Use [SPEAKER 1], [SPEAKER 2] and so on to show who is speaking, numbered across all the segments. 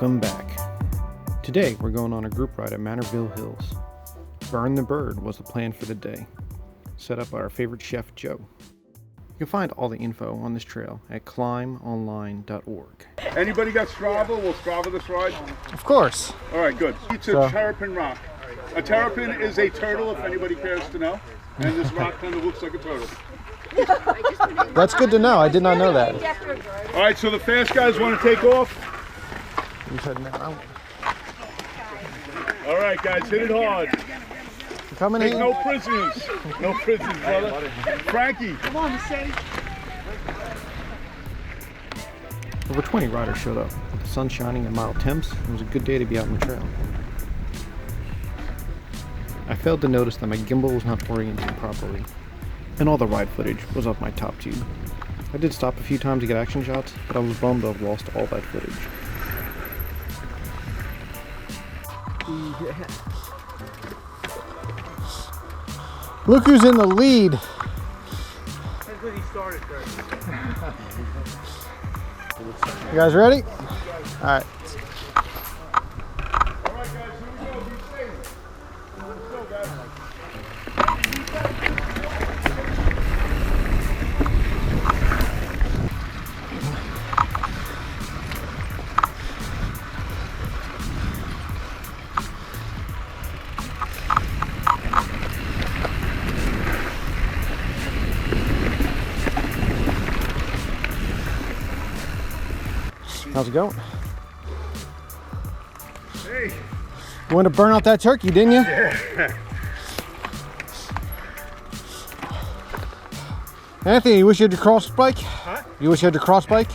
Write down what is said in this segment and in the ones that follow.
[SPEAKER 1] Welcome back. Today we're going on a group ride at Manorville Hills. Burn the Bird was the plan for the day, set up by our favorite chef Joe. You can find all the info on this trail at climbonline.org.
[SPEAKER 2] Anybody got Strava? We'll Strava this ride?
[SPEAKER 1] Of course.
[SPEAKER 2] All right, good. It's a terrapin rock. A terrapin is a turtle, if anybody cares to know. And this rock kind of looks like a turtle.
[SPEAKER 1] That's good to know. I did not know that.
[SPEAKER 2] All right, so the fast guys want to take off? All right, guys, hit it hard.
[SPEAKER 1] Coming in.
[SPEAKER 2] No prisoners. No prisoners, brother. Frankie.
[SPEAKER 3] Come on, Sandy.
[SPEAKER 1] Over 20 riders showed up. With the sun shining and mild temps, it was a good day to be out on the trail. I failed to notice that my gimbal was not oriented properly, and all the ride footage was off my top tube. I did stop a few times to get action shots, but I was bummed to have lost all that footage. Look who's in the lead.
[SPEAKER 3] That's when he started first.
[SPEAKER 1] You guys ready? All right.
[SPEAKER 2] All right, guys, here we go. Be safe. Let's go, guys.
[SPEAKER 1] How's it going?
[SPEAKER 2] Hey.
[SPEAKER 1] You wanted to burn out that turkey, didn't you?
[SPEAKER 2] Yeah.
[SPEAKER 1] Anthony, you wish you had your cross bike?
[SPEAKER 3] Huh?
[SPEAKER 1] You wish you had your cross bike?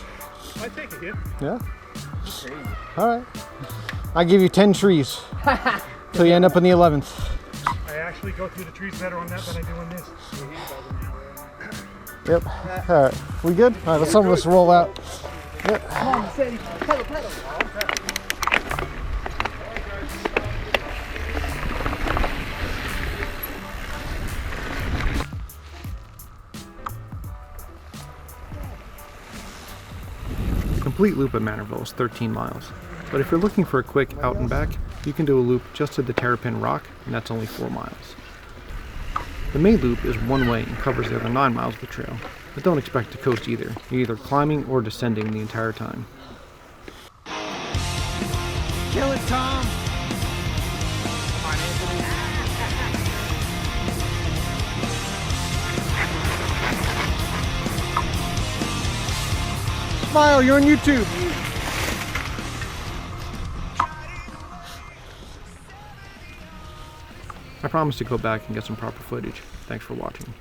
[SPEAKER 3] I take it,
[SPEAKER 1] Yeah? All right. I give you 10 trees till you end up in the 11th.
[SPEAKER 3] I actually go through the trees better on that than I do on this.
[SPEAKER 1] Yep. All right. We good? All right, let's some of us roll out. Yep.
[SPEAKER 3] Come on, Sandy. Pedal, pedal.
[SPEAKER 1] The complete loop at Manorville is 13 miles, but if you're looking for a quick out and back, you can do a loop just to the Terrapin Rock, and that's only 4 miles. The main loop is one way and covers the other 9 miles of the trail, but don't expect to coast either. You're either climbing or descending the entire time.
[SPEAKER 3] Kill it, Tom.
[SPEAKER 1] Smile, you're on YouTube! I promise to go back and get some proper footage. Thanks for watching.